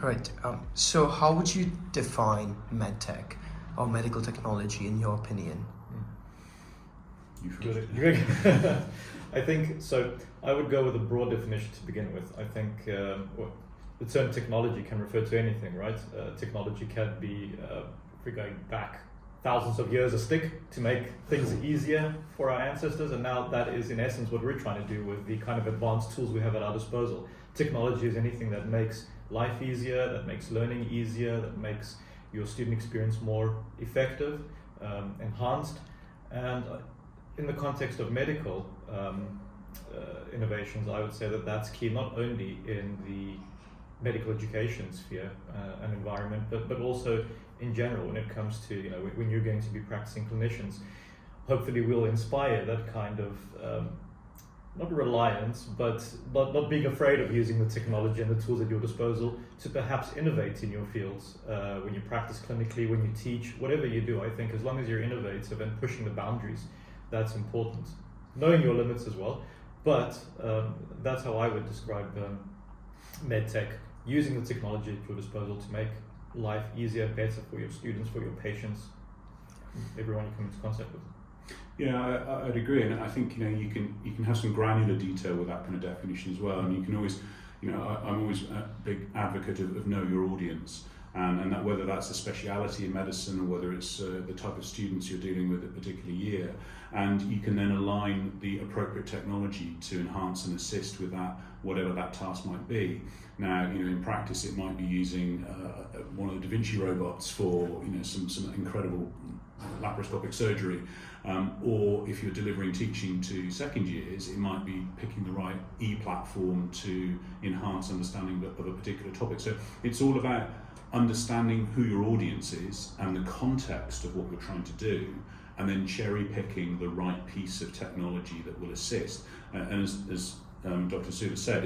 Right. So how would you define MedTech or medical technology in your opinion? You first. I think so. I would go with a broad definition to begin with. I think the term technology can refer to anything, right? Technology can be, if we're going back thousands of years, a stick to make things easier for our ancestors, and now that is in essence what we're trying to do with the kind of advanced tools we have at our disposal. Technology is anything that makes life easier, that makes learning easier, that makes your student experience more effective, enhanced, and in the context of medical innovations, I would say that that's key not only in the medical education sphere and environment, but also in general when it comes to, when you're going to be practicing clinicians. Hopefully we'll inspire that kind of, not reliance, but not being afraid of using the technology and the tools at your disposal to perhaps innovate in your fields. When you practice clinically, when you teach, whatever you do, I think as long as you're innovative and pushing the boundaries, that's important. Knowing your limits as well, but that's how I would describe MedTech, using the technology at your disposal to make life easier, better for your students, for your patients, everyone you come into contact with. Yeah, I'd agree, and I think you can have some granular detail with that kind of definition as well, and you can always, I'm always a big advocate of know your audience, and that whether that's a speciality in medicine or whether it's the type of students you're dealing with at a particular year, and you can then align the appropriate technology to enhance and assist with that, whatever that task might be. Now, in practice, it might be using one of the Da Vinci robots for some incredible laparoscopic surgery, or if you're delivering teaching to second years, it might be picking the right e-platform to enhance understanding of a particular topic. So it's all about understanding who your audience is and the context of what you're trying to do, and then cherry picking the right piece of technology that will assist. And as Dr. Hassoulas said,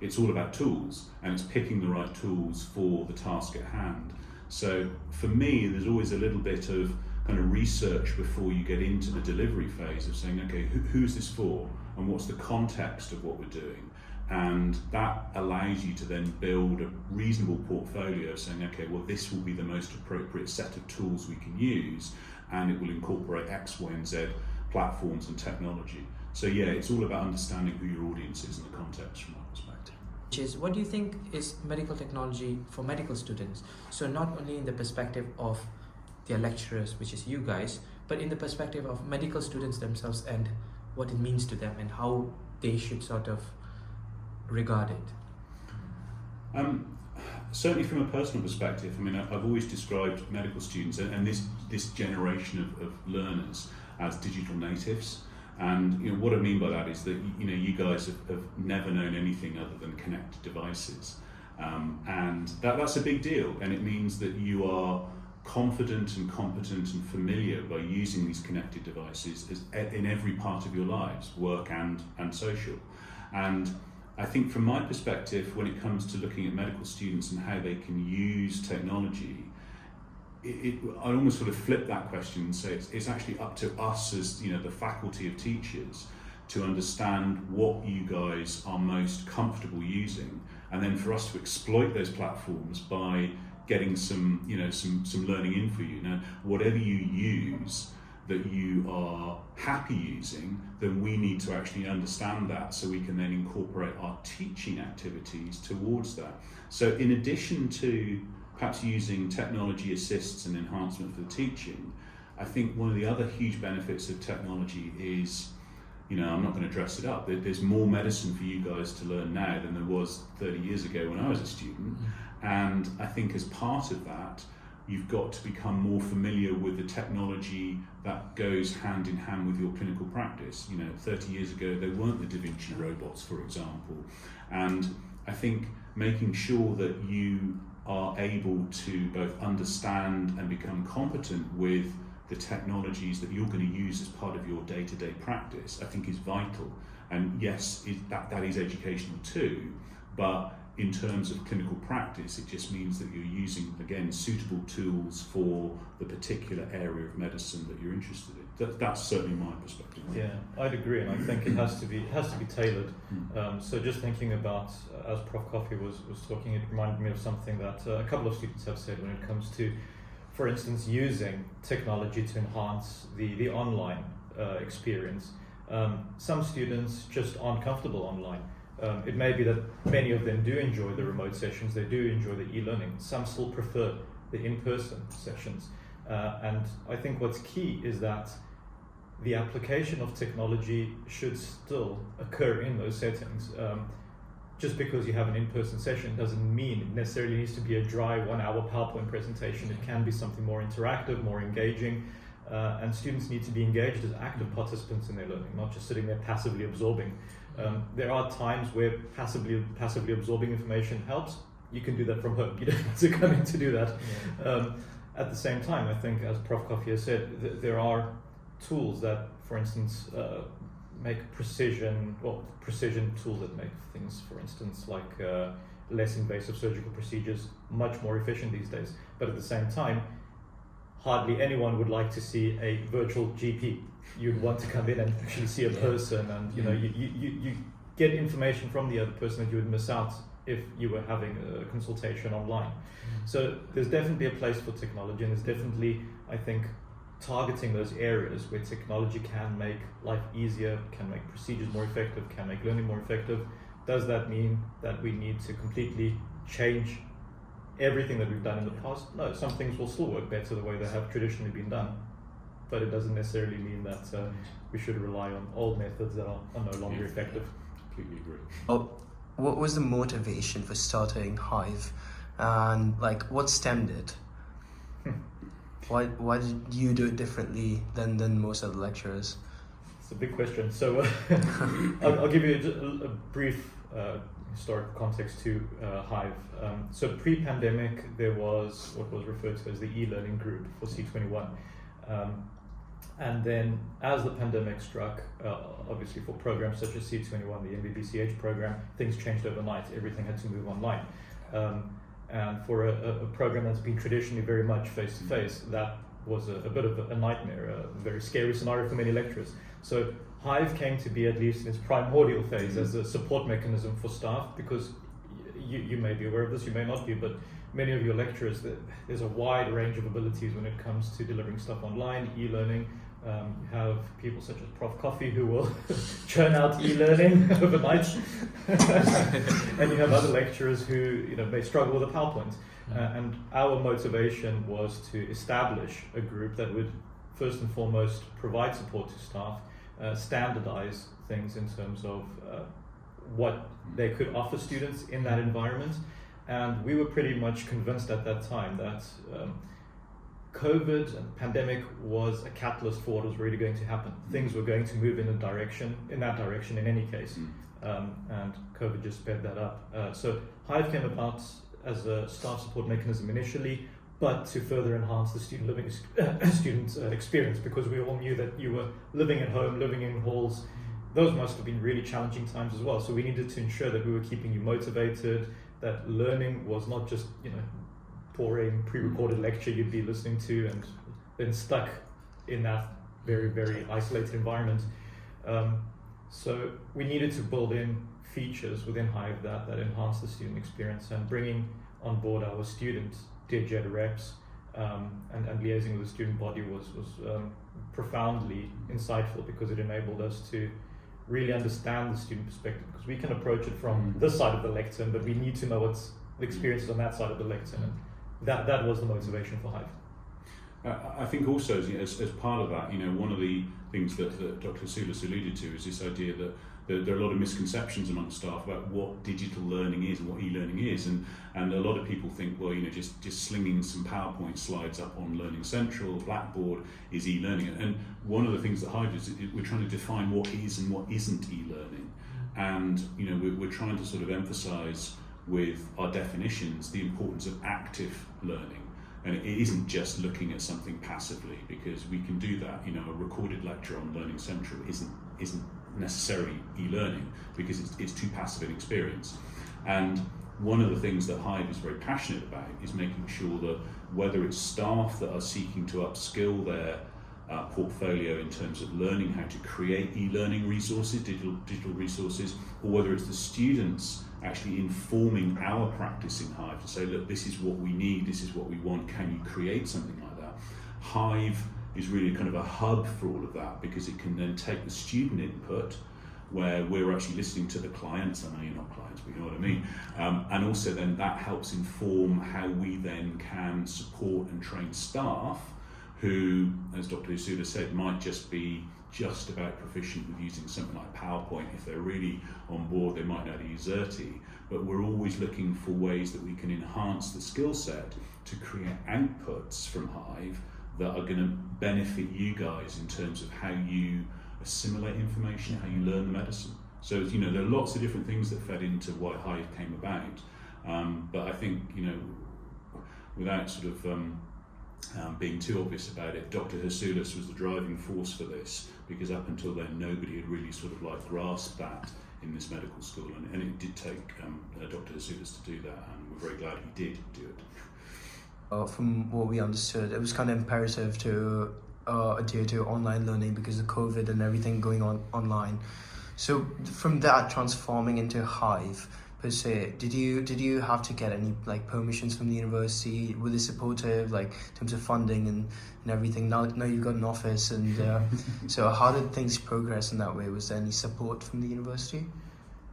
it's all about tools, and it's picking the right tools for the task at hand. So for me, there's always a little bit of kind of research before you get into the delivery phase of saying, okay, who's this for, and what's the context of what we're doing? And that allows you to then build a reasonable portfolio of saying, okay, well, this will be the most appropriate set of tools we can use, and it will incorporate X, Y, and Z platforms and technology. So yeah, it's all about understanding who your audience is and the context from my perspective. What do you think is medical technology for medical students? So not only in the perspective of their lecturers, which is you guys, but in the perspective of medical students themselves and what it means to them and how they should sort of regard it. Certainly from a personal perspective, I've always described medical students and this generation of learners as digital natives. And what I mean by that is that you guys have never known anything other than connected devices, and that's a big deal. And it means that you are confident and competent and familiar by using these connected devices in every part of your lives, work and social. And I think from my perspective, when it comes to looking at medical students and how they can use technology, I almost sort of flip that question and say it's actually up to us as the faculty of teachers to understand what you guys are most comfortable using, and then for us to exploit those platforms by getting some learning in for you. Now, whatever you use that you are happy using, then we need to actually understand that so we can then incorporate our teaching activities towards that. So in addition to perhaps using technology assists and enhancement for the teaching, I think one of the other huge benefits of technology is, I'm not going to dress it up, there's more medicine for you guys to learn now than there was 30 years ago when I was a student. And I think as part of that, you've got to become more familiar with the technology that goes hand in hand with your clinical practice. 30 years ago, there weren't the Da Vinci robots, for example. And I think making sure that you are able to both understand and become competent with the technologies that you're going to use as part of your day-to-day practice, I think is vital. And yes, that is educational too, but in terms of clinical practice, it just means that you're using, again, suitable tools for the particular area of medicine that you're interested in. That's certainly my perspective. Yeah, I'd agree, and I think it has to be tailored. So just thinking about, as Prof. Coffey was talking, it reminded me of something that a couple of students have said when it comes to, for instance, using technology to enhance the online experience. Some students just aren't comfortable online. It may be that many of them do enjoy the remote sessions, they do enjoy the e-learning. Some still prefer the in-person sessions. And I think what's key is that the application of technology should still occur in those settings. Just because you have an in-person session doesn't mean it necessarily needs to be a dry 1-hour PowerPoint presentation. It can be something more interactive, more engaging, and students need to be engaged as active participants in their learning, not just sitting there passively absorbing. There are times where passively absorbing information helps. You can do that from home. You don't have to come in to do that. Yeah. At the same time, I think, as Prof. Coffey has said, there are tools that, for instance, make precision tools that make things, for instance, like less invasive surgical procedures much more efficient these days. But at the same time, hardly anyone would like to see a virtual GP. You'd want to come in and actually see a person, and you get information from the other person that you would miss out if you were having a consultation online. So there's definitely a place for technology, and there's definitely, I think, targeting those areas where technology can make life easier, can make procedures more effective, can make learning more effective. Does that mean that we need to completely change everything that we've done in the past? No, some things will still work better the way they have traditionally been done, but it doesn't necessarily mean that we should rely on old methods that are no longer effective. Completely agree. Oh, what was the motivation for starting HIVE, and what stemmed it? Why did you do it differently than most of the lecturers? It's a big question. So I'll give you a brief historical context to HIVE. So pre-pandemic, there was what was referred to as the e-learning group for C21. And then as the pandemic struck, obviously for programs such as C21, the MBBCH program, things changed overnight. Everything had to move online. And for a program that's been traditionally very much face-to-face, that was a bit of a nightmare, a very scary scenario for many lecturers. So HIVE came to be, at least in its primordial phase, as a support mechanism for staff, because you may be aware of this, you may not be, but many of your lecturers, there's a wide range of abilities when it comes to delivering stuff online, e-learning. You have people such as Prof. Coffey who will churn out e-learning overnight, and you have other lecturers who may struggle with a PowerPoint. And our motivation was to establish a group that would first and foremost provide support to staff, standardize things in terms of what they could offer students in that environment. And we were pretty much convinced at that time that COVID and pandemic was a catalyst for what was really going to happen. Things were going to move in that direction in any case. And COVID just sped that up. So HIVE came about as a staff support mechanism initially, but to further enhance the student experience, because we all knew that you were living at home, living in halls. Those must have been really challenging times as well. So we needed to ensure that we were keeping you motivated, that learning was not just boring pre-recorded lecture you'd be listening to and then stuck in that very, very isolated environment. So we needed to build in features within HIVE that enhance the student experience, and bringing on board our student DJED reps and liaising with the student body was profoundly insightful, because it enabled us to really understand the student perspective, because we can approach it from this side of the lectern, but we need to know what's the experiences on that side of the lectern, and that was the motivation for HIVE. I think also as part of that, one of the things that Dr. Hassoulas alluded to is this idea that there are a lot of misconceptions among staff about what digital learning is and what e-learning is, and a lot of people think, well, just slinging some PowerPoint slides up on Learning Central, Blackboard is e-learning. And one of the things that HIVE is we're trying to define what is and what isn't e-learning, and we're trying to sort of emphasise with our definitions the importance of active learning. And it isn't just looking at something passively, because we can do that. A recorded lecture on Learning Central isn't necessarily e-learning, because it's too passive an experience. And one of the things that HIVE is very passionate about is making sure that whether it's staff that are seeking to upskill their portfolio in terms of learning how to create e-learning resources, digital resources, or whether it's the students actually informing our practice in HIVE to say, look, this is what we need, this is what we want, can you create something like that? HIVE is really kind of a hub for all of that, because it can then take the student input where we're actually listening to the clients. I know you're not clients, but you know what I mean. And also then that helps inform how we then can support and train staff who, as Dr. Hassoulas said, might just be just about proficient with using something like PowerPoint. If they're really on board, they might know how to use Xerti. But we're always looking for ways that we can enhance the skill set to create outputs from HIVE that are going to benefit you guys in terms of how you assimilate information, how you learn the medicine. So, you know, there are lots of different things that fed into why HIVE came about. But I think, you know, without sort of being too obvious about it, Dr. Hassoulas was the driving force for this, because up until then nobody had really sort of like grasped that in this medical school, and it did take Dr. Hassoulas to do that, and we're very glad he did do it. From what we understood, it was kind of imperative to adhere to online learning because of COVID and everything going on online. So from that transforming into HIVE per se, did you have to get any like permissions from the university? Were they supportive, like in terms of funding and everything? Now you've got an office, and so how did things progress in that way? Was there any support from the university?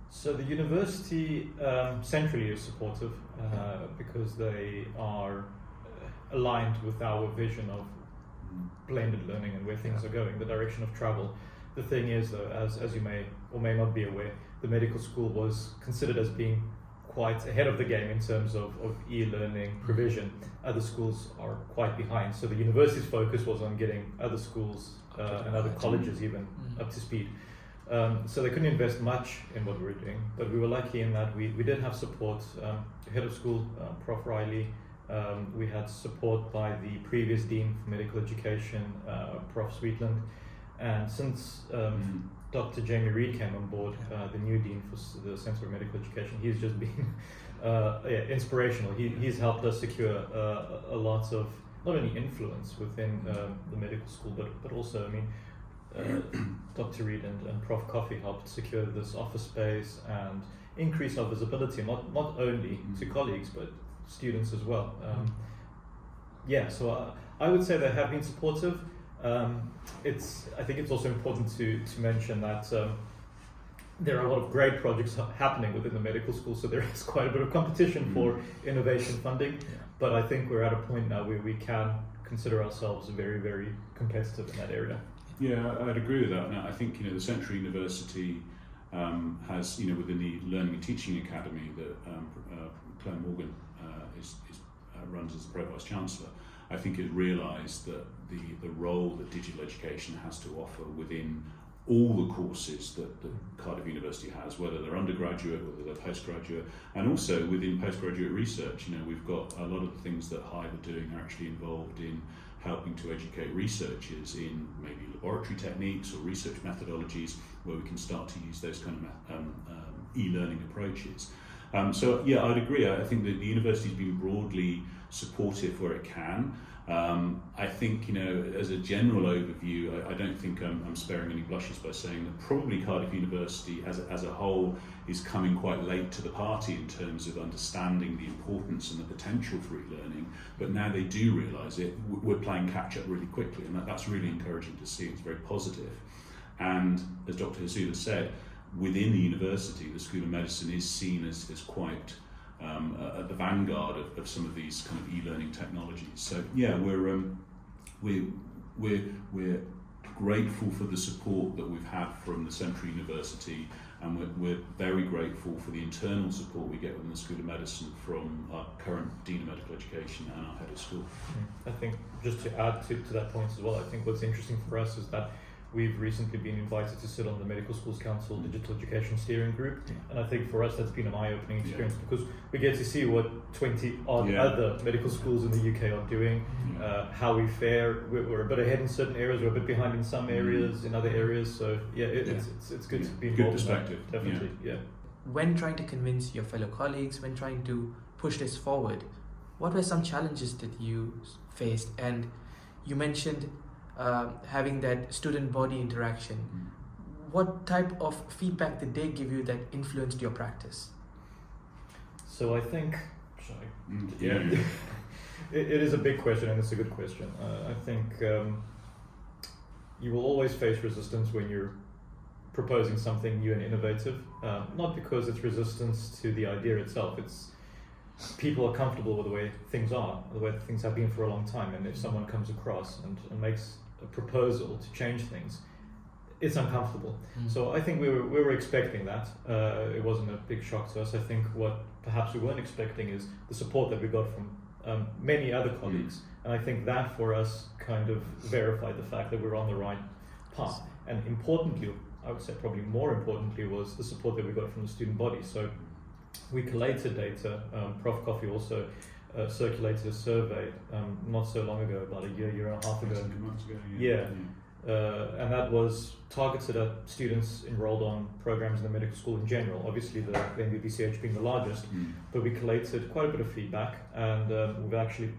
So the university centrally is supportive because they are aligned with our vision of blended learning and where things are going, the direction of travel. The thing is, though, as you may or may not be aware, the medical school was considered as being quite ahead of the game in terms of e-learning provision. Other schools are quite behind, so the university's focus was on getting other schools and other colleges even up to speed. So they couldn't invest much in what we were doing, but we were lucky in that we did have support. Head of school, Prof. Riley, we had support by the previous Dean for Medical Education, Prof. Sweetland, and since Dr. Jamie Reid came on board, the new Dean for the Centre for Medical Education, he's just been inspirational. He's helped us secure a lot of not only influence within the medical school, but also, I mean, Dr. Reid and Prof. Coffey helped secure this office space and increase our visibility, not only to colleagues, but students as well. So I would say they have been supportive. I think it's also important to mention that there are a lot of great projects happening within the medical school, so there is quite a bit of competition for innovation funding. But I think we're at a point now where we can consider ourselves very, very competitive in that area. Yeah, I'd agree with that. Now, I think, you know, the Central University has, you know, within the Learning and Teaching Academy that Claire Morgan runs as the Pro-Vice Chancellor, I think has realised that the role that digital education has to offer within all the courses that Cardiff University has, whether they're undergraduate, whether they're postgraduate, and also within postgraduate research. You know, we've got a lot of the things that HIVE are doing are actually involved in helping to educate researchers in maybe laboratory techniques or research methodologies where we can start to use those kind of e-learning approaches. So yeah, I'd agree. I think that the university's been broadly supportive where it can. I think, you know, as a general overview, I don't think I'm sparing any blushes by saying that probably Cardiff University as a whole is coming quite late to the party in terms of understanding the importance and the potential for e-learning, but now they do realise it. We're playing catch up really quickly, and that's really encouraging to see. It's very positive. And as Dr. Hassoulas said, within the university, the School of Medicine is seen as quite at the vanguard of some of these kind of e-learning technologies. So yeah, we're grateful for the support that we've had from the Central University, and we're very grateful for the internal support we get within the School of Medicine from our current Dean of Medical Education and our Head of School. I think just to add to that point as well, I think what's interesting for us is that we've recently been invited to sit on the Medical Schools Council Digital Education Steering Group, and I think for us that's been an eye-opening experience because we get to see what 20-odd other medical schools in the UK are doing, how we fare. We're a bit ahead in certain areas, we're a bit behind in some areas, in other areas, so it's good to be involved. Good perspective. In that, definitely, when trying to convince your fellow colleagues, when trying to push this forward, what were some challenges that you faced? And you mentioned having that student body interaction. What type of feedback did they give you that influenced your practice? So I think, Yeah. it is a big question, and it's a good question. I think you will always face resistance when you're proposing something new and innovative, not because it's resistance to the idea itself. It's people are comfortable with the way things are, the way things have been for a long time, and if someone comes across and makes a proposal to change things, it's uncomfortable. So I think we were expecting that. It wasn't a big shock to us. I think what perhaps we weren't expecting is the support that we got from many other colleagues, and I think that for us kind of verified the fact that we're on the right path. And importantly, I would say probably more importantly, was the support that we got from the student body. So we collated data. Prof. Coffey also circulated a survey not so long ago, about a year and a half ago. 2 months ago. Yeah. And that was targeted at students enrolled on programs in the medical school in general, obviously the MBBCH being the largest, but we collated quite a bit of feedback, and we've actually,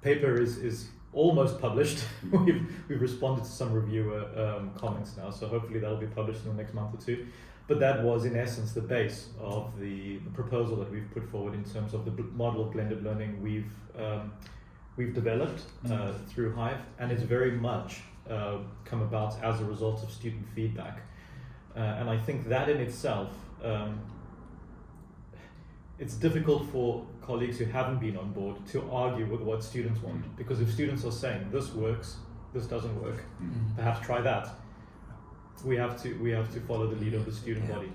paper is almost published. We've responded to some reviewer comments now, so hopefully that'll be published in the next month or two. But that was in essence the base of the proposal that we've put forward in terms of the model of blended learning we've developed through HIVE, and it's very much come about as a result of student feedback. And I think that in itself, it's difficult for colleagues who haven't been on board to argue with what students want, because if students are saying this works, this doesn't work, perhaps try that, we have to follow the lead of the student body.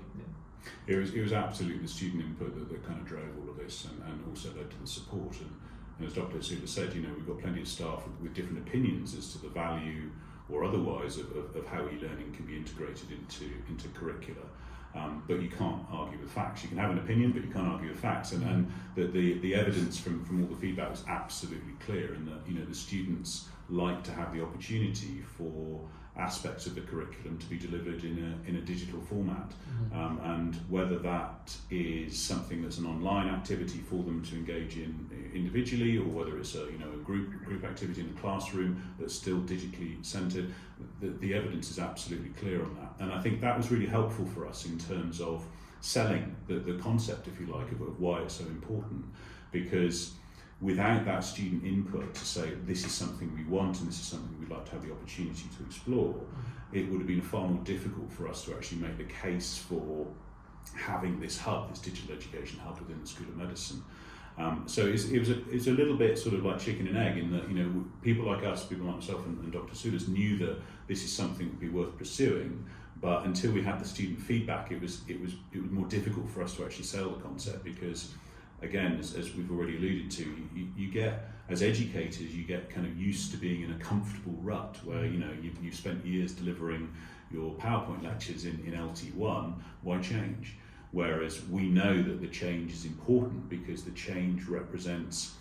It was absolutely the student input that kind of drove all of this, and also led to the support. And as Dr. Hassoulas said, we've got plenty of staff with different opinions as to the value or otherwise of how e-learning can be integrated into curricula. But you can't argue with facts. You can have an opinion, but you can't argue with facts. And the evidence from all the feedback was absolutely clear, in that the students like to have the opportunity for aspects of the curriculum to be delivered in a digital format, and whether that is something that's an online activity for them to engage in individually, or whether it's a group activity in the classroom that's still digitally centred, the evidence is absolutely clear on that. And I think that was really helpful for us in terms of selling the concept, if you like, of why it's so important, because without that student input to say this is something we want and this is something we'd like to have the opportunity to explore, it would have been far more difficult for us to actually make the case for having this hub, this digital education hub within the School of Medicine. So it's a little bit sort of like chicken and egg, in that people like us, people like myself and Dr. Hassoulas, knew that this is something that would be worth pursuing, but until we had the student feedback, it was more difficult for us to actually sell the concept, because again, as we've already alluded to, you get, as educators, you get kind of used to being in a comfortable rut where you've spent years delivering your PowerPoint lectures in LT1. Why change? Whereas we know that the change is important, because the change represents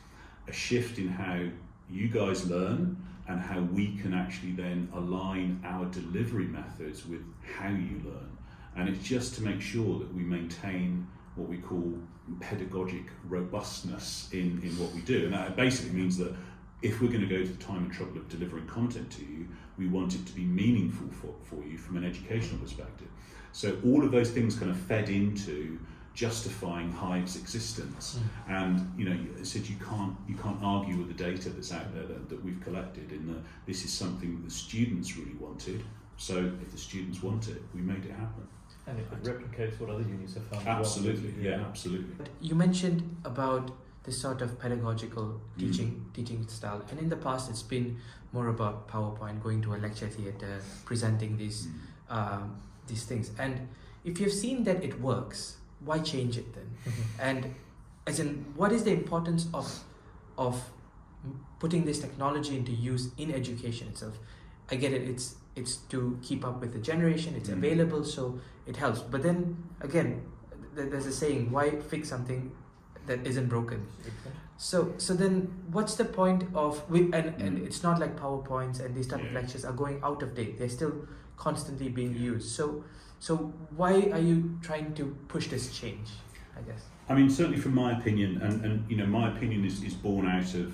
a shift in how you guys learn and how we can actually then align our delivery methods with how you learn. And it's just to make sure that we maintain what we call pedagogic robustness in what we do. And that basically means that if we're going to go to the time and trouble of delivering content to you, we want it to be meaningful for you from an educational perspective. So all of those things kind of fed into justifying HIVE's existence. And I said you can't argue with the data that's out there that we've collected, in that this is something that the students really wanted. So if the students want it, we made it happen. And it replicates what other unis have found. Absolutely, yeah, absolutely. You mentioned about this sort of pedagogical teaching style, and in the past it's been more about PowerPoint, going to a lecture theatre, presenting these things. And if you've seen that it works, why change it then? And as in, what is the importance of putting this technology into use in education itself? I get it, it's to keep up with the generation, it's available, so it helps. But then again, there's a saying, why fix something that isn't broken? So then, what's the point of and it's not like PowerPoints and these type of lectures are going out of date. They're still constantly being used. So why are you trying to push this change, I guess? I mean, certainly from my opinion, and you know, my opinion is born out of,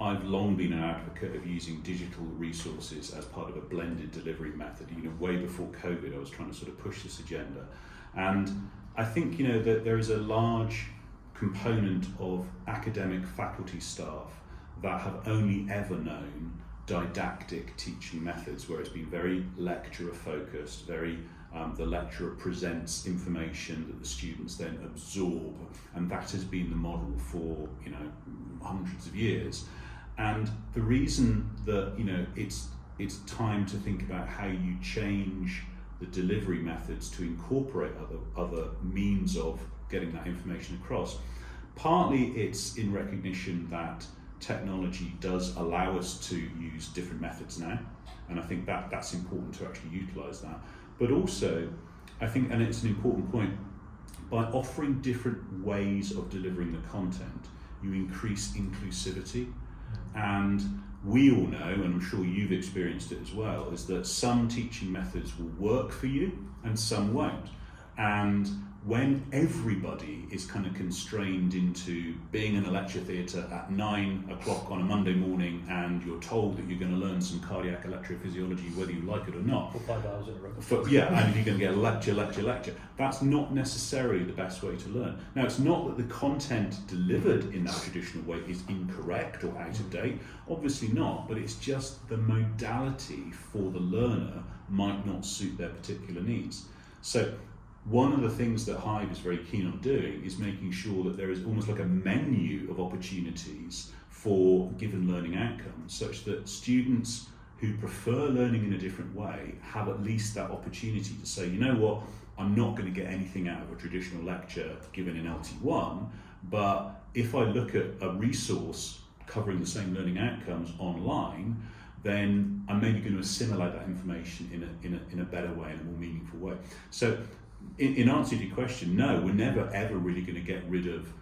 I've long been an advocate of using digital resources as part of a blended delivery method. You know, way before COVID, I was trying to sort of push this agenda. And I think, you know, that there is a large component of academic faculty staff that have only ever known didactic teaching methods, where it's been very lecturer focused, very the lecturer presents information that the students then absorb, and that has been the model for, you know, hundreds of years. And the reason that, you know, it's time to think about how you change the delivery methods to incorporate other means of getting that information across. Partly it's in recognition that technology does allow us to use different methods now, and I think that's important to actually utilise that. But also, I think, and it's an important point, by offering different ways of delivering the content, you increase inclusivity. And we all know, and I'm sure you've experienced it as well, is that some teaching methods will work for you and some won't. And when everybody is kind of constrained into being in a lecture theatre at 9 o'clock on a Monday morning, and you're told that you're going to learn some cardiac electrophysiology whether you like it or not. For 5 hours in a row. And you're going to get lecture. That's not necessarily the best way to learn. Now, it's not that the content delivered in that traditional way is incorrect or out of date. Obviously not, but it's just the modality for the learner might not suit their particular needs. So one of the things that HIVE is very keen on doing is making sure that there is almost like a menu of opportunities for given learning outcomes, such that students who prefer learning in a different way have at least that opportunity to say, you know what, I'm not going to get anything out of a traditional lecture given in LT1, but if I look at a resource covering the same learning outcomes online, then I'm maybe going to assimilate that information in a better way, in a more meaningful way. So in answer to your question, no, we're never ever really going to get rid of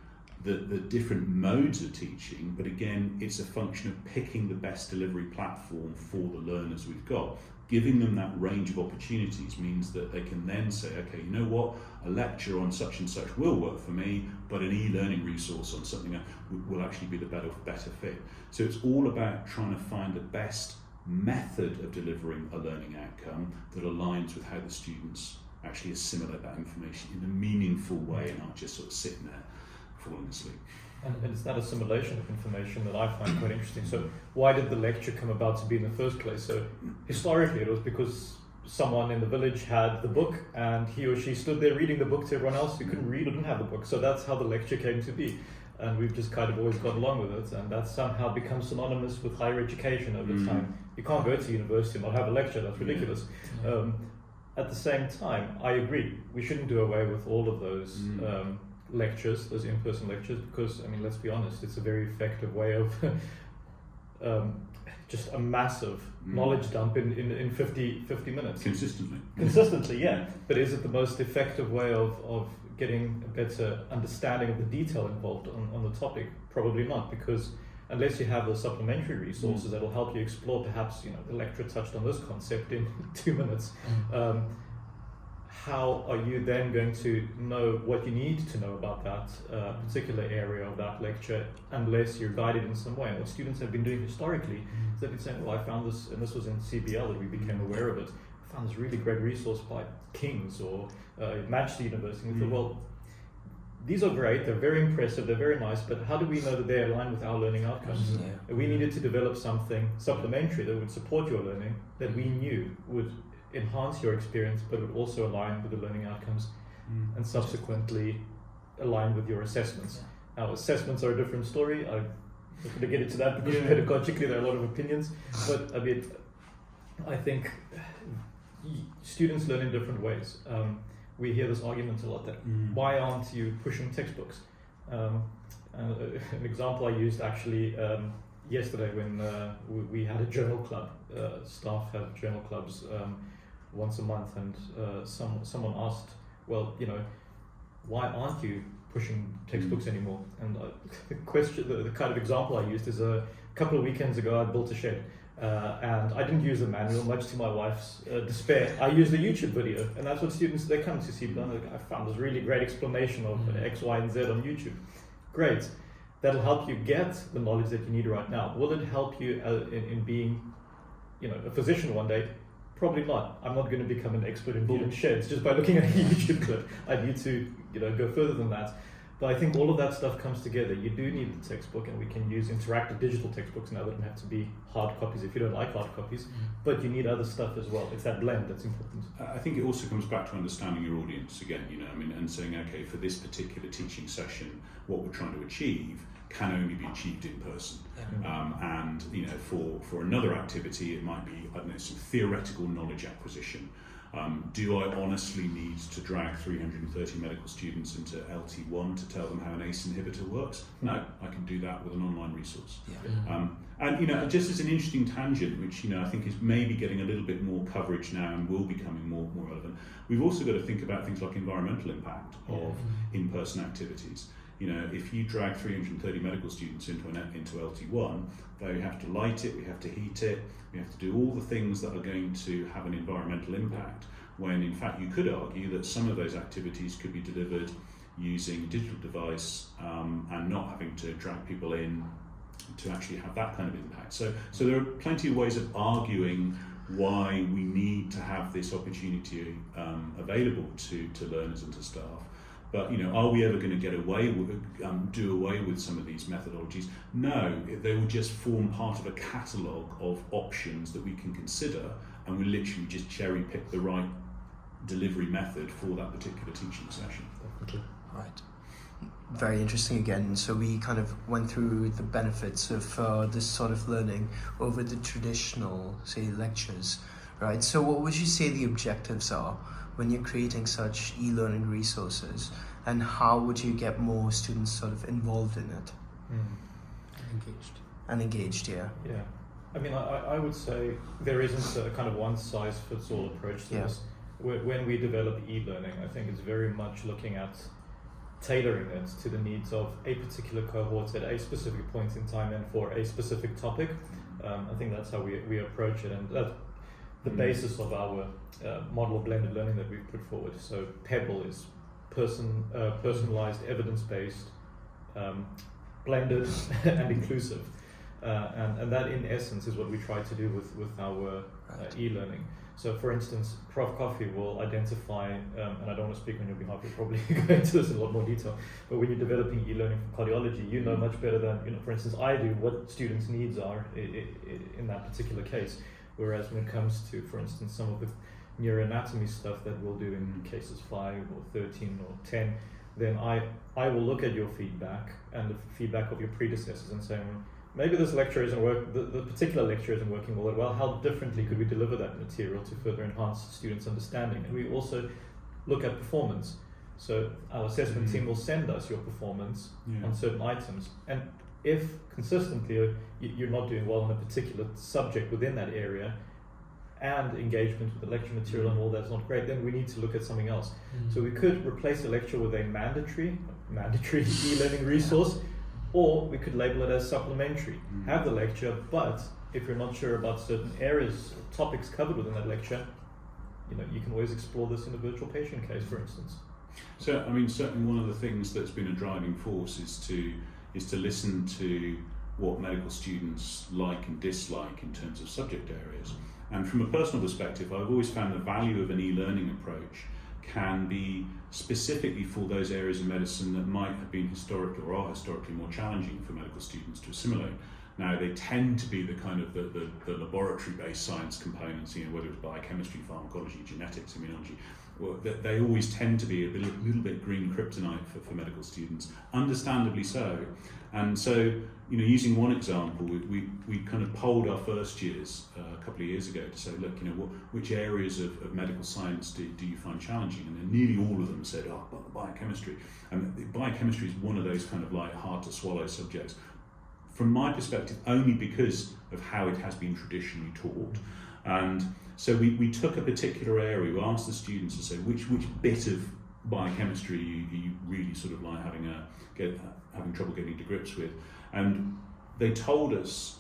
the different modes of teaching, but again, it's a function of picking the best delivery platform for the learners we've got. Giving them that range of opportunities means that they can then say, okay, you know what, a lecture on such and such will work for me, but an e-learning resource on something else will actually be the better fit. So it's all about trying to find the best method of delivering a learning outcome that aligns with how the students actually assimilate that information in a meaningful way and not just sort of sitting there falling asleep. And it's that assimilation of information that I find quite interesting. So why did the lecture come about to be in the first place? So historically it was because someone in the village had the book and he or she stood there reading the book to everyone else who couldn't read or didn't have the book. So that's how the lecture came to be. And we've just kind of always got along with it, and that's somehow become synonymous with higher education over time. You can't go to university and not have a lecture, that's ridiculous. At the same time, I agree, we shouldn't do away with all of those lectures, those in-person lectures, because, I mean, let's be honest, it's a very effective way of just a massive knowledge dump in 50 minutes. Consistently, yeah. But is it the most effective way of getting a better understanding of the detail involved on the topic? Probably not, because unless you have those supplementary resources that will help you explore, perhaps, you know, the lecturer touched on this concept in 2 minutes. How are you then going to know what you need to know about that particular area of that lecture, unless you're guided in some way? And what students have been doing historically is they've been saying, well, I found this, and this was in CBL that we became aware of it, I found this really great resource by King's or Manchester University. And we thought, well, these are great, they're very impressive, they're very nice, but how do we know that they align with our learning outcomes? We needed to develop something supplementary that would support your learning, that we knew would enhance your experience, but would also align with the learning outcomes and subsequently align with your assessments. Now, assessments are a different story. I'm not going to get into that because pedagogically there are a lot of opinions, but I mean, I think students learn in different ways. We hear this argument a lot that why aren't you pushing textbooks? An example I used actually yesterday when we had a journal club. Staff have journal clubs once a month, and someone asked, well, you know, why aren't you pushing textbooks anymore. And the kind of example I used is a couple of weekends ago I built a shed. And I didn't use the manual, much to my wife's despair. I used a YouTube video, and that's what students, they come to see. I found this really great explanation of X, Y, and Z on YouTube. Great. That'll help you get the knowledge that you need right now. Will it help you in being, a physician one day? Probably not. I'm not going to become an expert in building sheds just by looking at a YouTube clip. I need to, go further than that. But I think all of that stuff comes together. You do need the textbook, and we can use interactive digital textbooks now. They don't have to be hard copies if you don't like hard copies, but you need other stuff as well. It's that blend that's important. I think it also comes back to understanding your audience again, and saying, okay, for this particular teaching session, what we're trying to achieve can only be achieved in person. And for another activity, it might be, some theoretical knowledge acquisition. Do I honestly need to drag 330 medical students into LT1 to tell them how an ACE inhibitor works? No, I can do that with an online resource. And just as an interesting tangent, which I think is maybe getting a little bit more coverage now and will be becoming more relevant, we've also got to think about things like environmental impact of in-person activities. If you drag 330 medical students into LT1, they have to light it, we have to heat it, we have to do all the things that are going to have an environmental impact, when in fact you could argue that some of those activities could be delivered using a digital device and not having to drag people in to actually have that kind of impact. So there are plenty of ways of arguing why we need to have this opportunity available to learners and to staff. But are we ever going to get away with do away with some of these methodologies? No, they will just form part of a catalogue of options that we can consider, and we literally just cherry pick the right delivery method for that particular teaching session. Right. Very interesting again. So we kind of went through the benefits of this sort of learning over the traditional, say, lectures, right? So what would you say the objectives are when you're creating such e-learning resources, and how would you get more students sort of involved in it? Engaged, yeah. I mean, I would say there isn't a kind of one-size-fits-all approach to this. When we develop e-learning, I think it's very much looking at tailoring it to the needs of a particular cohort at a specific point in time and for a specific topic. I think that's how we approach it, and that's the basis of our model of blended learning that we've put forward. So Pebble is personalized, evidence-based, blended and inclusive. And that in essence is what we try to do with our e-learning. So for instance, Prof. Coffey will identify, and I don't want to speak on your behalf, you'll probably go into this in a lot more detail, but when you're developing e-learning for cardiology, you know much better than, for instance, I do what students' needs are in that particular case. Whereas when it comes to, for instance, some of the neuroanatomy stuff that we'll do in cases 5 or 13 or 10, then I will look at your feedback and the feedback of your predecessors and say, maybe this lecture isn't the particular lecture isn't working all that well. How differently could we deliver that material to further enhance students' understanding? And we also look at performance. So our assessment team will send us your performance on certain items. And if consistently you're not doing well on a particular subject within that area, and engagement with the lecture material and all that's not great, then we need to look at something else. So we could replace a lecture with a mandatory e-learning resource, or we could label it as supplementary. Have the lecture, but if you're not sure about certain areas or topics covered within that lecture, you can always explore this in a virtual patient case, for instance. So, I mean, certainly one of the things that's been a driving force is to listen to what medical students like and dislike in terms of subject areas. And from a personal perspective, I've always found the value of an e-learning approach can be specifically for those areas of medicine that might have been historically or are historically more challenging for medical students to assimilate. Now, they tend to be the kind of the laboratory-based science components, whether it's biochemistry, pharmacology, genetics, immunology. Well, they always tend to be a little bit green kryptonite for medical students, understandably so. And so, using one example, we kind of polled our first years a couple of years ago to say, look, which areas of medical science do you find challenging? And then nearly all of them said, biochemistry. And biochemistry is one of those kind of like hard to swallow subjects. From my perspective, only because of how it has been traditionally taught. And so we took a particular area, we asked the students to say which bit of biochemistry you really sort of like having trouble getting to grips with. And they told us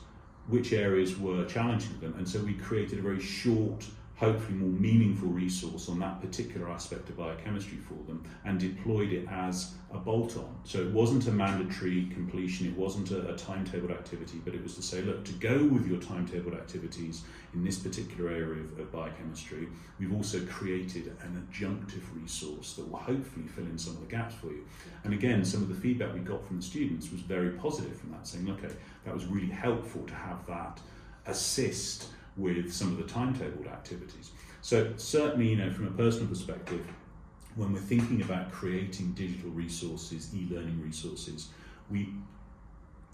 which areas were challenging them, and so we created a very short, hopefully more meaningful resource on that particular aspect of biochemistry for them and deployed it as a bolt-on. So it wasn't a mandatory completion, it wasn't a timetabled activity, but it was to say, look, to go with your timetabled activities in this particular area of biochemistry, we've also created an adjunctive resource that will hopefully fill in some of the gaps for you. And again, some of the feedback we got from the students was very positive from that, saying, okay, that was really helpful to have that assist with some of the timetabled activities. So certainly, from a personal perspective, when we're thinking about creating digital resources, e-learning resources, we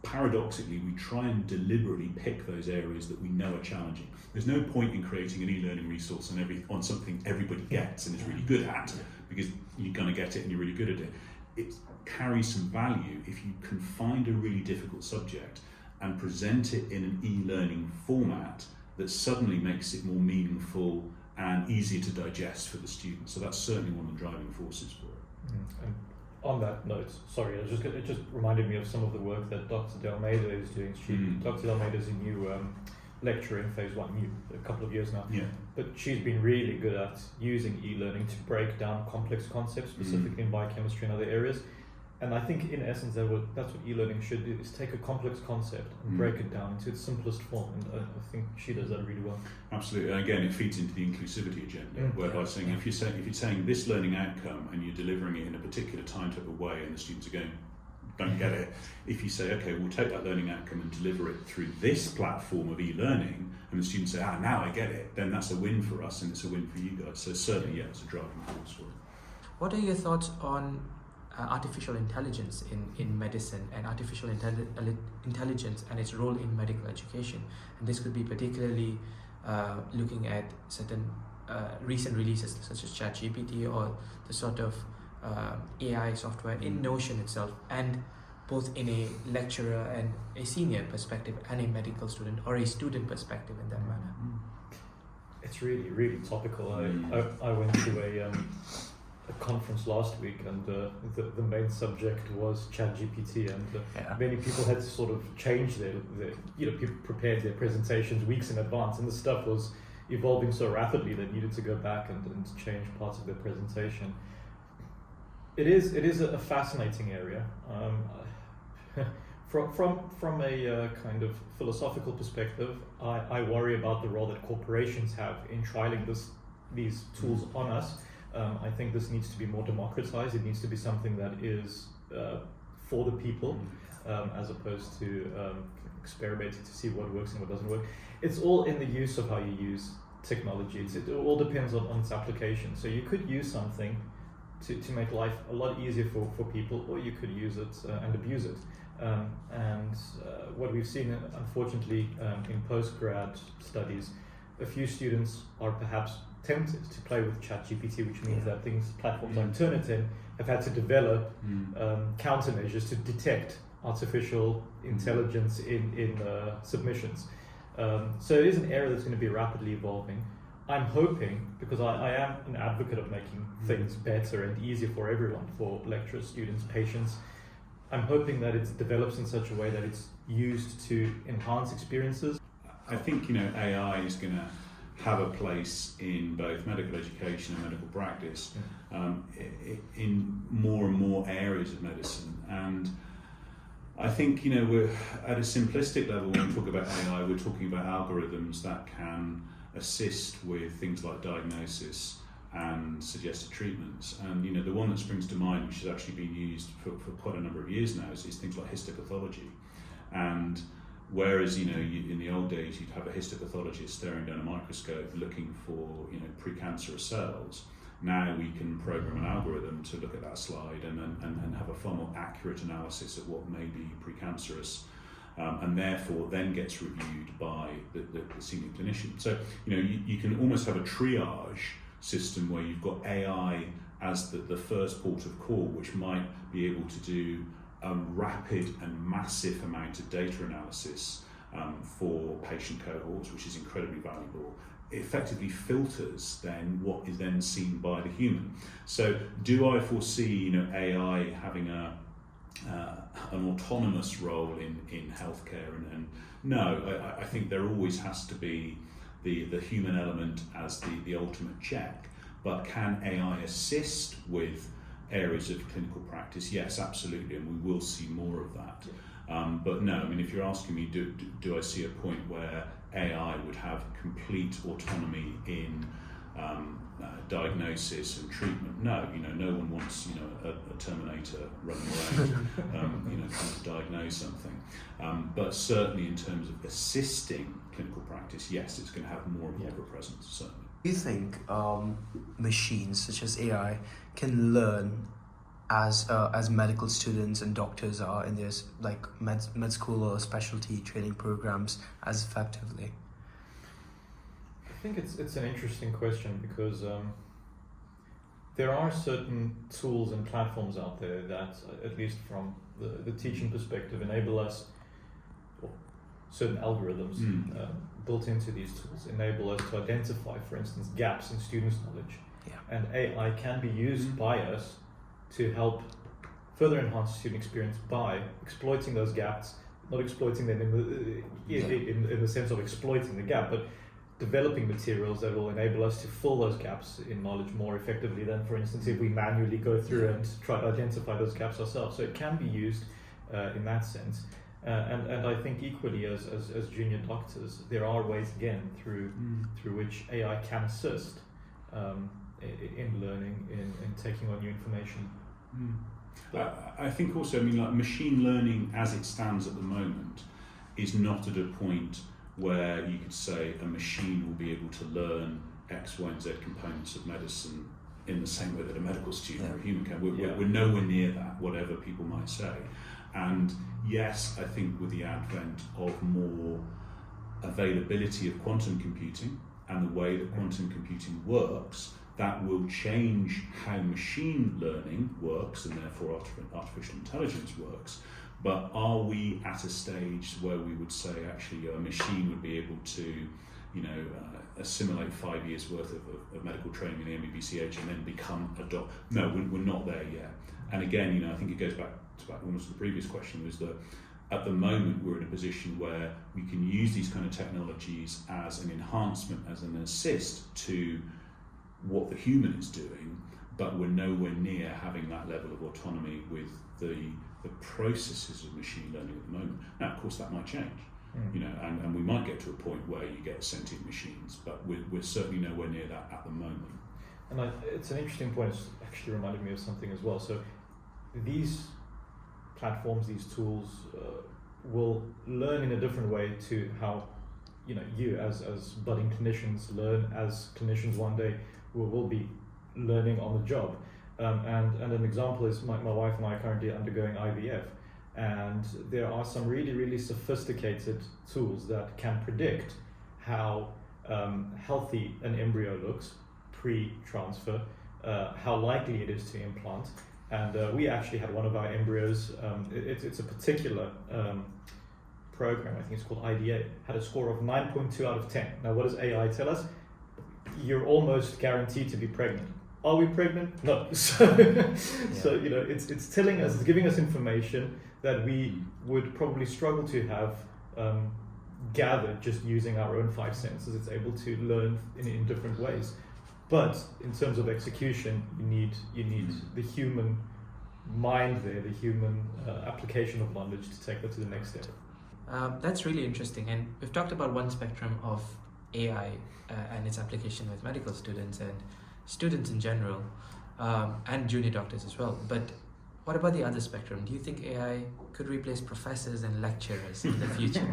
paradoxically try and deliberately pick those areas that we know are challenging. There's no point in creating an e-learning resource on something everybody gets and is really good at, because you're going to get it and you're really good at it. It carries some value if you can find a really difficult subject and present it in an e-learning format that suddenly makes it more meaningful and easier to digest for the students. So that's certainly one of the driving forces for it. And on that note, sorry, it just reminded me of some of the work that Dr. Delmeida is doing. Dr. Delmeida is a new lecturer in Phase 1, a couple of years now. Yeah. But she's been really good at using e-learning to break down complex concepts, specifically in biochemistry and other areas. And I think in essence that's what e-learning should do, is take a complex concept and break it down into its simplest form. And I think she does that really well. Absolutely. And again, it feeds into the inclusivity agenda, whereby saying if you're saying this learning outcome and you're delivering it in a particular timetable way and the students are going, don't get it. If you say, okay, we'll take that learning outcome and deliver it through this platform of e-learning, and the students say, now I get it, then that's a win for us and it's a win for you guys. So certainly, it's a driving force for it. What are your thoughts on artificial intelligence in medicine and artificial intelligence and its role in medical education? And this could be particularly looking at certain recent releases such as ChatGPT or the sort of AI software in Notion itself, and both in a lecturer and a senior perspective and a medical student or a student perspective in that manner. It's really, really topical. I went to a conference last week, and the main subject was ChatGPT, and many people had to sort of change their people prepared their presentations weeks in advance, and the stuff was evolving so rapidly they needed to go back and change parts of their presentation. It is a fascinating area. From a kind of philosophical perspective, I worry about the role that corporations have in trialing these tools on us. I think this needs to be more democratized. It needs to be something that is for the people, as opposed to experimenting to see what works and what doesn't work. It's all in the use of how you use technology. It all depends on its application. So you could use something to make life a lot easier for people, or you could use it and abuse it. What we've seen, unfortunately, in postgrad studies, a few students are perhaps tempted to play with ChatGPT, which means that platforms like Turnitin have had to develop countermeasures to detect artificial intelligence in submissions. So it is an area that's going to be rapidly evolving. I'm hoping, because I am an advocate of making things better and easier for everyone, for lecturers, students, patients, I'm hoping that it develops in such a way that it's used to enhance experiences. I think AI is going to have a place in both medical education and medical practice, in more and more areas of medicine. And I think we're at a simplistic level when we talk about AI, we're talking about algorithms that can assist with things like diagnosis and suggested treatments. And the one that springs to mind, which has actually been used for quite a number of years now, is things like histopathology. And whereas in the old days you'd have a histopathologist staring down a microscope looking for precancerous cells, now we can program an algorithm to look at that slide and have a far more accurate analysis of what may be precancerous, and therefore then gets reviewed by the senior clinician. So you can almost have a triage system where you've got AI as the first port of call, which might be able to do a rapid and massive amount of data analysis for patient cohorts, which is incredibly valuable. effectively filters then what is then seen by the human. So do I foresee AI having an autonomous role in healthcare? And no, I think there always has to be the human element as the ultimate check. But can AI assist with areas of clinical practice? Yes, absolutely, and we will see more of that. But no, I mean, if you're asking me, do I see a point where AI would have complete autonomy in diagnosis and treatment? No, no one wants a Terminator running around trying to diagnose something. But certainly in terms of assisting clinical practice, yes, it's going to have more and more of a presence, certainly. Do you think machines such as AI can learn as medical students and doctors are in their med school or specialty training programs as effectively? I think it's an interesting question because there are certain tools and platforms out there that, at least from the teaching perspective, enable us, or certain algorithms built into these tools enable us to identify, for instance, gaps in students' knowledge. Yeah. And AI can be used by us to help further enhance student experience by exploiting those gaps, not exploiting them in the sense of exploiting the gap, but developing materials that will enable us to fill those gaps in knowledge more effectively than, for instance, if we manually go through and try to identify those gaps ourselves. So it can be used in that sense. And I think equally as junior doctors, there are ways again through which AI can assist in learning, in taking on new information. I think also, machine learning as it stands at the moment is not at a point where you could say a machine will be able to learn X, Y, and Z components of medicine in the same way that a medical student or a human can. We're nowhere near that, whatever people might say. And yes, I think with the advent of more availability of quantum computing and the way that quantum computing works, that will change how machine learning works and therefore artificial intelligence works. But are we at a stage where we would say actually a machine would be able to assimilate 5 years worth of medical training in the MBBCH and then become a doc? No, we're not there yet. And again, I think it goes back to almost the previous question, was that at the moment we're in a position where we can use these kind of technologies as an enhancement, as an assist to what the human is doing, but we're nowhere near having that level of autonomy with the processes of machine learning at the moment. Now, of course, that might change, and we might get to a point where you get sentient machines, but we're certainly nowhere near that at the moment. And it's an interesting point. It's actually reminded me of something as well. So these platforms, these tools will learn in a different way to how you as budding clinicians learn, as clinicians one day will be learning on the job. And an example is my wife and I are currently undergoing IVF, and there are some really, really sophisticated tools that can predict how healthy an embryo looks pre-transfer, how likely it is to implant. And we actually had one of our embryos, it's a particular program, I think it's called IDA, had a score of 9.2 out of 10. Now what does AI tell us? You're almost guaranteed to be pregnant. Are we pregnant? No. So it's telling us, it's giving us information that we would probably struggle to have gathered just using our own 5 senses. It's able to learn in different ways. But in terms of execution, you need the human mind there, the human application of knowledge to take that to the next step. That's really interesting, and we've talked about one spectrum of AI and its application with medical students and students in general, and junior doctors as well. But what about the other spectrum? Do you think AI could replace professors and lecturers in the future?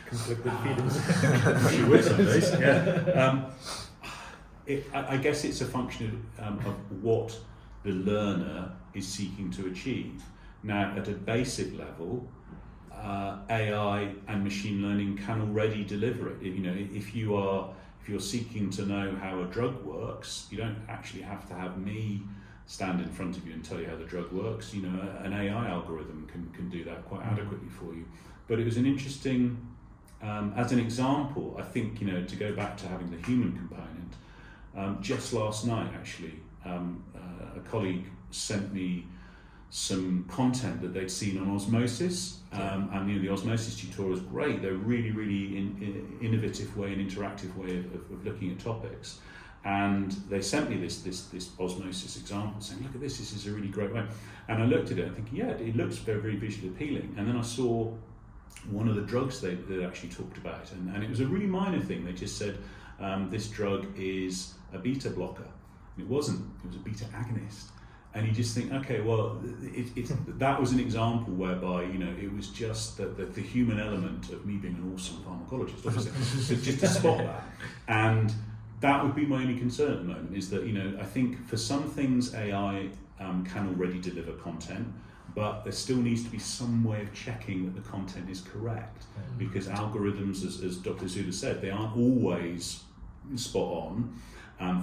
Conflicted feelings. She would some days, yeah. I guess it's a function of what the learner is seeking to achieve. Now, at a basic level, AI and machine learning can already deliver it. If you're seeking to know how a drug works, you don't actually have to have me stand in front of you and tell you how the drug works. An AI algorithm can do that quite adequately for you. But it was an interesting as an example, I think, to go back to having the human component, just last night actually, a colleague sent me some content that they'd seen on osmosis, and the osmosis tutorial is great. They're really, really innovative way and interactive way of looking at topics. And they sent me this osmosis example, saying, "Look at this is a really great way." And I looked at it and thinking, yeah, it looks very, very visually appealing. And then I saw one of the drugs they actually talked about, and it was a really minor thing. They just said this drug is a beta blocker. And it wasn't. It was a beta agonist. And you just think, okay, well, that was an example whereby, it was just the human element of me being an awesome pharmacologist, obviously, just to spot that. And that would be my only concern at the moment, is that, I think for some things AI can already deliver content, but there still needs to be some way of checking that the content is correct, because algorithms, as Dr. Hassoulas said, they aren't always spot on.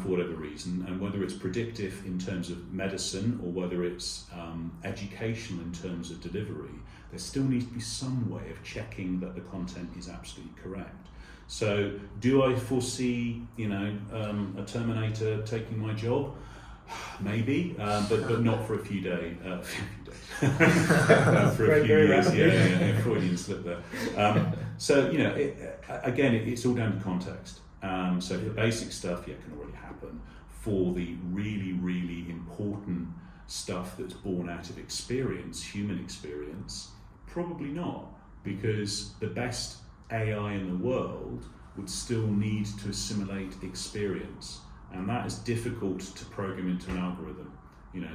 For whatever reason, and whether it's predictive in terms of medicine or whether it's educational in terms of delivery, there still needs to be some way of checking that the content is absolutely correct. So, do I foresee, a Terminator taking my job? Maybe, but not for a few days. For a few years, yeah, Freudian slip there. So, again, it's all down to context. So the basic stuff, can already happen. For the really, really important stuff that's born out of experience, human experience, probably not, because the best AI in the world would still need to assimilate experience, and that is difficult to program into an algorithm.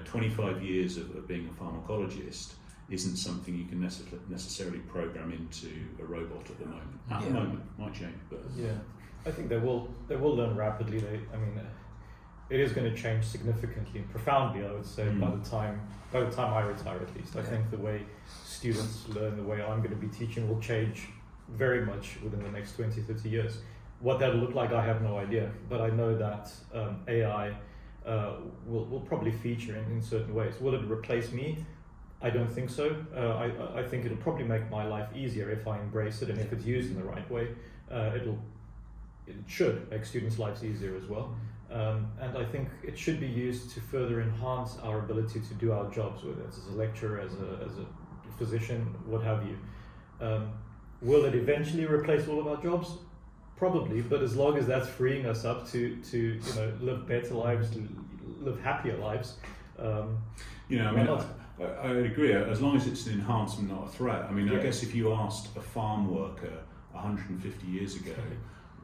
25 years of being a pharmacologist isn't something you can necessarily program into a robot at the moment. At the moment, might change, but I think they will learn rapidly. It is going to change significantly and profoundly, I would say, by the time I retire, at least. I think the way students learn, the way I'm going to be teaching will change very much within the next 20, 30 years. What that'll look like, I have no idea, but I know that AI will probably feature in certain ways. Will it replace me? I don't think so. I think it'll probably make my life easier if I embrace it, and if it's used in the right way, it should make students' lives easier as well. And I think it should be used to further enhance our ability to do our jobs, whether it's as a lecturer, as a physician, what have you. Will it eventually replace all of our jobs? Probably, but as long as that's freeing us up to live better lives, live happier lives. I agree, as long as it's an enhancement, not a threat. I guess if you asked a farm worker 150 years ago,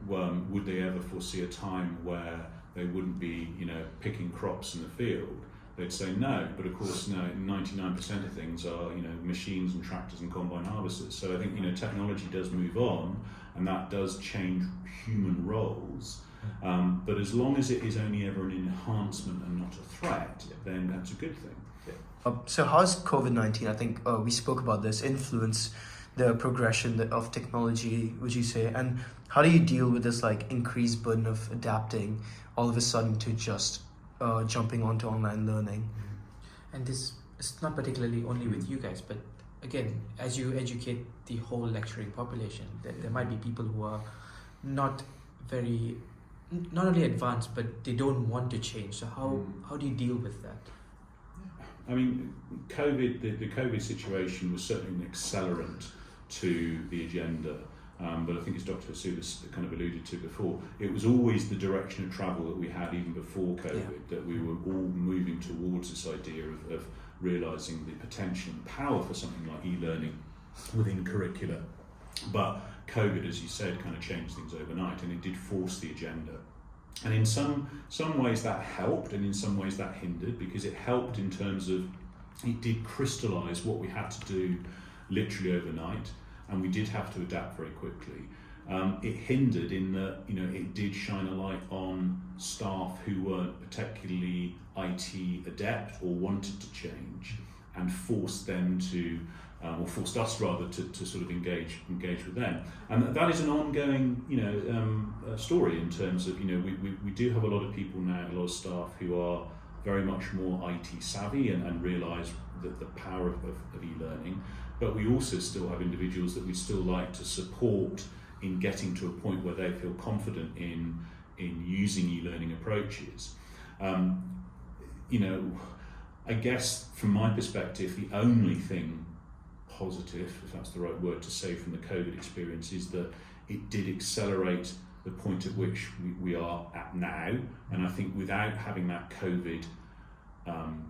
would they ever foresee a time where they wouldn't be, picking crops in the field? They'd say no, but of course, 99% of things are, machines and tractors and combine harvesters. So I think, technology does move on, and that does change human roles. But as long as it is only ever an enhancement and not a threat, then that's a good thing. So how's COVID-19, I think we spoke about this, influence the progression of technology, would you say? And how do you deal with this increased burden of adapting all of a sudden to just jumping onto online learning? And this is not particularly only with you guys, but again, as you educate the whole lecturing population, there might be people who are not only advanced, but they don't want to change. So how do you deal with that? COVID, the COVID situation was certainly an accelerant to the agenda, but I think as Dr. Hassoulas kind of alluded to before, it was always the direction of travel that we had even before COVID, that we were all moving towards this idea of realising the potential and power for something like e-learning within curricula. But COVID, as you said, kind of changed things overnight, and it did force the agenda. And in some ways that helped, and in some ways that hindered, because it helped in terms of it did crystallise what we had to do literally overnight, and we did have to adapt very quickly. It hindered in that, it did shine a light on staff who weren't particularly IT adept or wanted to change, and forced them to, or forced us rather to sort of engage with them. And that is an ongoing, story in terms of, we do have a lot of people now, a lot of staff who are very much more IT savvy and realise that the power of e-learning, but we also still have individuals that we still like to support in getting to a point where they feel confident in using e-learning approaches. I guess from my perspective, the only thing positive, if that's the right word to say, from the COVID experience is that it did accelerate the point at which we are at now. And I think without having that COVID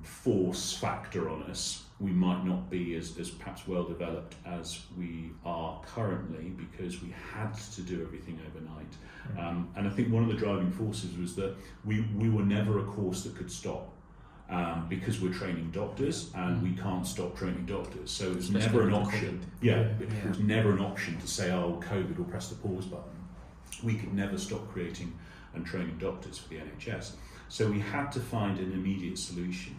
force factor on us, we might not be as perhaps well developed as we are currently, because we had to do everything overnight. And I think one of the driving forces was that we were never a course that could stop. Because we're training doctors and we can't stop training doctors, so it was never an option. It was never an option to say, "Oh, COVID, we'll press the pause button." We could never stop creating and training doctors for the NHS. So we had to find an immediate solution,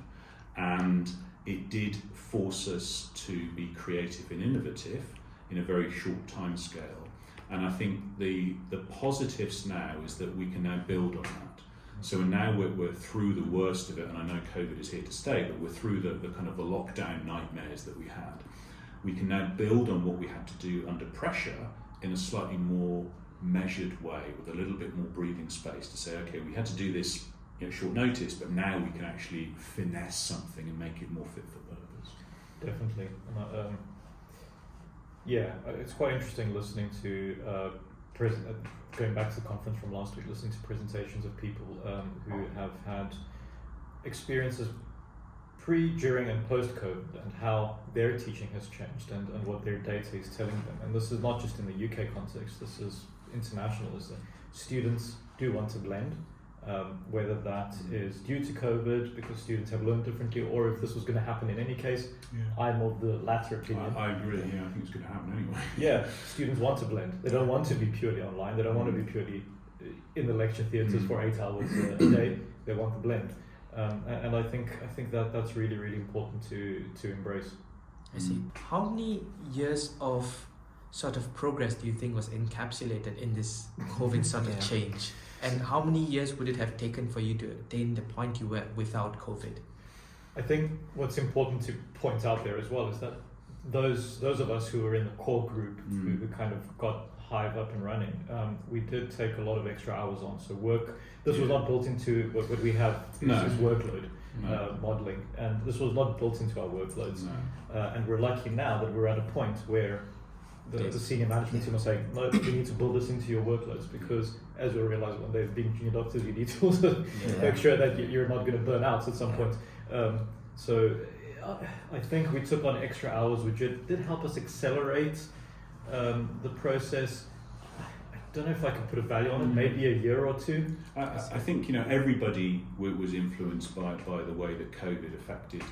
and it did force us to be creative and innovative in a very short time scale. And I think the positives now is that we can now build on that. So now we're through the worst of it, and I know COVID is here to stay, but we're through the kind of the lockdown nightmares that we had. We can now build on what we had to do under pressure in a slightly more measured way, with a little bit more breathing space to say, okay, we had to do this short notice, but now we can actually finesse something and make it more fit for purpose. Definitely. It's quite interesting listening to going back to the conference from last week, listening to presentations of people who have had experiences pre, during and post-COVID, and how their teaching has changed and what their data is telling them. And this is not just in the UK context, this is international, is that students do want to blend, whether that is due to COVID, because students have learned differently, or if this was going to happen in any case. I'm of the latter opinion. I agree, I think it's going to happen anyway. Students want to blend. They don't want to be purely online, they don't want to be purely in the lecture theatres for 8 hours a day. They want to blend. And I think that's really, really important to embrace. I see. How many years of sort of progress do you think was encapsulated in this COVID sort of change? And how many years would it have taken for you to attain the point you were without COVID? I think what's important to point out there as well is that those of us who were in the core group who kind of got HIVE up and running, we did take a lot of extra hours on. So this was not built into what we have is workload modeling, and this was not built into our workloads. And we're lucky now that we're at a point where the senior management team are saying, no, you need to build this into your workloads, because as you'll realize one day, being junior doctors, you need to also make sure that you're not going to burn out at some point. So I think we took on extra hours, which did help us accelerate the process. I don't know if I can put a value on it, maybe a year or two. I think everybody was influenced by the way that COVID affected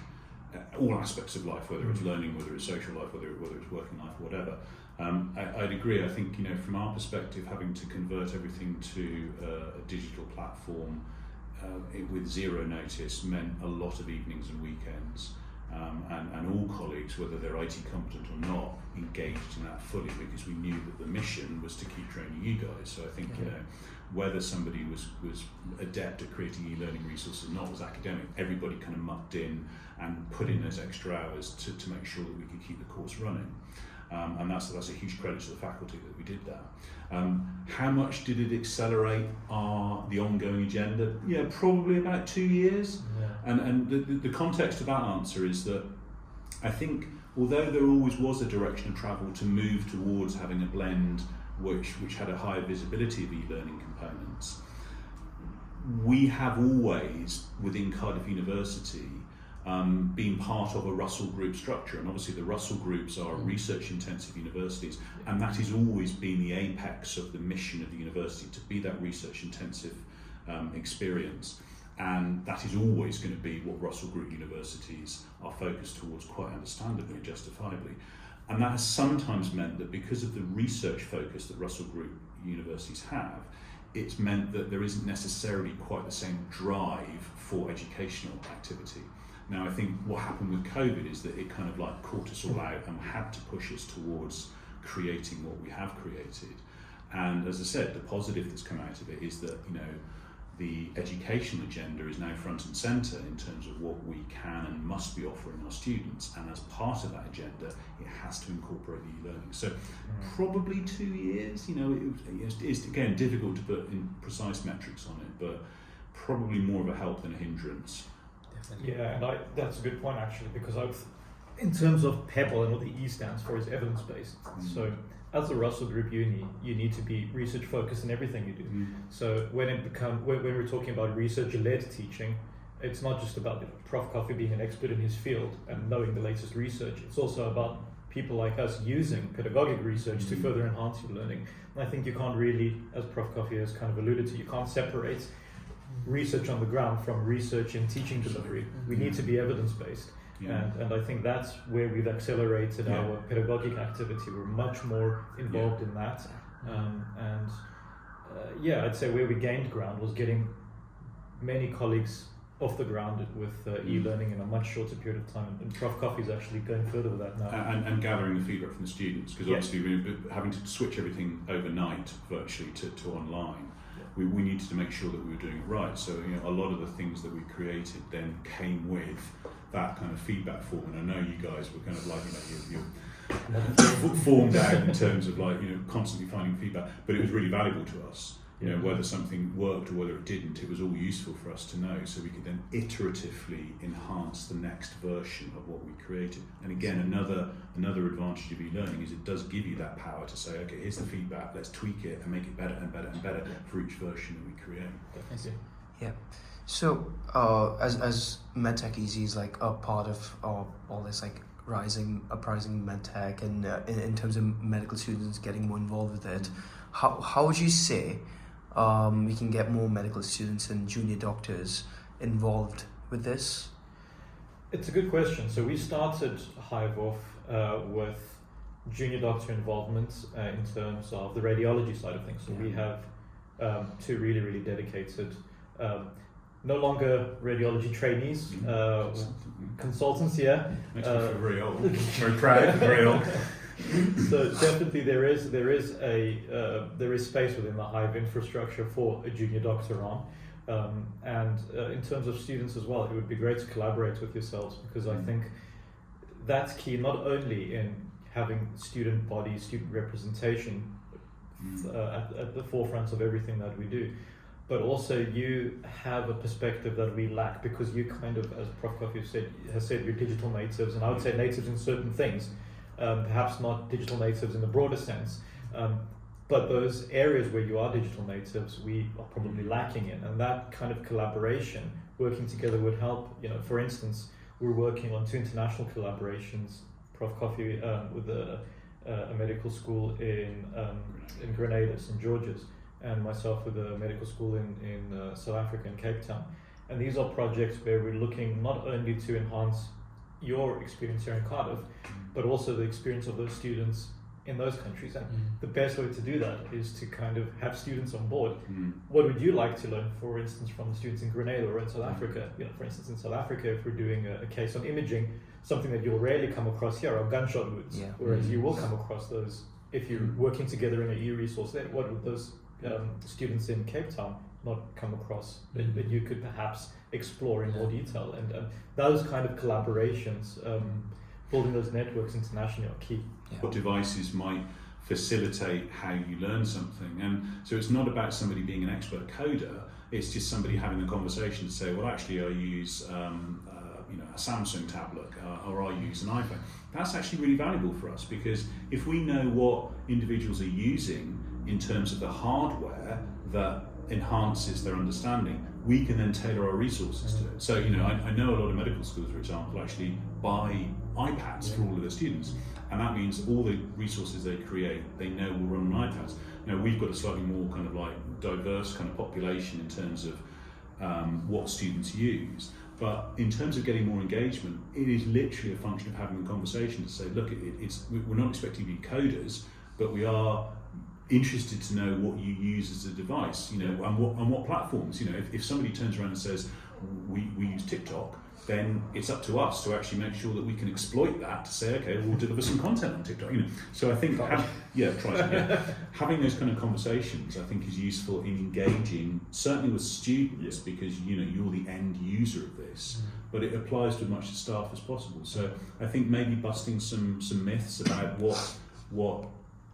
all aspects of life, whether it's learning, whether it's social life, whether it's working life, whatever. I'd agree. I think from our perspective, having to convert everything to a digital platform with zero notice meant a lot of evenings and weekends, and all colleagues, whether they're IT competent or not, engaged in that fully, because we knew that the mission was to keep training you guys. So I think whether somebody was adept at creating e-learning resources or not was academic, everybody kind of mucked in and put in those extra hours to make sure that we could keep the course running. And that's a huge credit to the faculty that we did that. How much did it accelerate the ongoing agenda? Probably about 2 years. And the context of that answer is that I think, although there always was a direction of travel to move towards having a blend which had a higher visibility of e-learning components, we have always, within Cardiff University, been part of a Russell Group structure, and obviously the Russell Groups are research-intensive universities, and that has always been the apex of the mission of the university, to be that research-intensive experience, and that is always going to be what Russell Group universities are focused towards, quite understandably and justifiably. And that has sometimes meant that because of the research focus that Russell Group universities have, it's meant that there isn't necessarily quite the same drive for educational activity. Now, I think what happened with COVID is that it kind of like caught us all out and had to push us towards creating what we have created. And as I said, the positive that's come out of it is that, the educational agenda is now front and centre in terms of what we can and must be offering our students, and as part of that agenda it has to incorporate the e-learning. So probably 2 years, it's again difficult to put in precise metrics on it, but probably more of a help than a hindrance. Definitely. Yeah, and that's a good point actually, because in terms of PEBBLE and what the E stands for is evidence-based. So as a Russell Group uni, you need to be research focused in everything you do. So when we're talking about research-led teaching, it's not just about Prof. Coffey being an expert in his field and knowing the latest research. It's also about people like us using pedagogic research to further enhance your learning. And I think you can't really, as Prof. Coffey has kind of alluded to, you can't separate research on the ground from research in teaching delivery. We need to be evidence-based. Yeah. And I think that's where we've accelerated our pedagogic activity. We're much more involved in that. I'd say where we gained ground was getting many colleagues off the ground with e-learning in a much shorter period of time. And Prof. Coffey is actually going further with that now. And gathering the feedback from the students, because obviously we're having to switch everything overnight virtually to online. We needed to make sure that we were doing it right. So a lot of the things that we created then came with that kind of feedback form. And I know you guys were kind of like, you're formed out in terms of like, constantly finding feedback, but it was really valuable to us. Whether something worked or whether it didn't, it was all useful for us to know, so we could then iteratively enhance the next version of what we created. And again, another advantage of e-learning is it does give you that power to say, okay, here's the feedback, let's tweak it and make it better and better and better for each version that we create. Definitely. Yeah. So, as MedTech Easy is like a part of all this like uprising MedTech, and in terms of medical students getting more involved with it, how would you say we can get more medical students and junior doctors involved with this? It's a good question. So we started HIVE off with junior doctor involvement in terms of the radiology side of things. So we have two really, really dedicated, no longer radiology trainees, consultants, Makes me feel very old. Very proud, very old. So definitely there is space within the HIVE infrastructure for a junior doctor on, and in terms of students as well, it would be great to collaborate with yourselves, because I think that's key, not only in having student body, student representation at the forefront of everything that we do, but also you have a perspective that we lack, because you kind of, as Prof. Coffey has said, you're digital natives, and I would say natives in certain things. Perhaps not digital natives in the broader sense, but those areas where you are digital natives, we are probably lacking in, and that kind of collaboration, working together would help. For instance, we're working on 2 international collaborations. Prof. Coffey with a medical school in Grenada, St. George's, and myself with a medical school in South Africa, in Cape Town. And these are projects where we're looking not only to enhance your experience here in Cardiff, but also the experience of those students in those countries. And the best way to do that is to kind of have students on board. What would you like to learn, for instance, from the students in Grenada or in South Africa? For instance, in South Africa, if we're doing a case on imaging, something that you'll rarely come across here are gunshot wounds, whereas you will come across those if you're working together in an e-resource. Then what would those students in Cape Town not come across that you could perhaps explore in more detail? And those kind of collaborations, building those networks internationally, are key. What devices might facilitate how you learn something? And so it's not about somebody being an expert coder, it's just somebody having a conversation to say, well, actually I use a Samsung tablet or I use an iPhone. That's actually really valuable for us, because if we know what individuals are using in terms of the hardware that enhances their understanding, we can then tailor our resources to it. So, I know a lot of medical schools, for example, actually buy iPads for all of their students, and that means all the resources they create, they know will run on iPads. Now, we've got a slightly more kind of like diverse kind of population in terms of what students use, but in terms of getting more engagement, it is literally a function of having a conversation to say, look, we're not expecting you to be coders, but we are interested to know what you use as a device, and what platforms. If somebody turns around and says, we use TikTok, then it's up to us to actually make sure that we can exploit that to say, okay, we'll deliver some content on TikTok. So I think having those kind of conversations, I think, is useful in engaging, certainly with students, because you're the end user of this, but it applies to as much staff as possible. So I think maybe busting some myths about what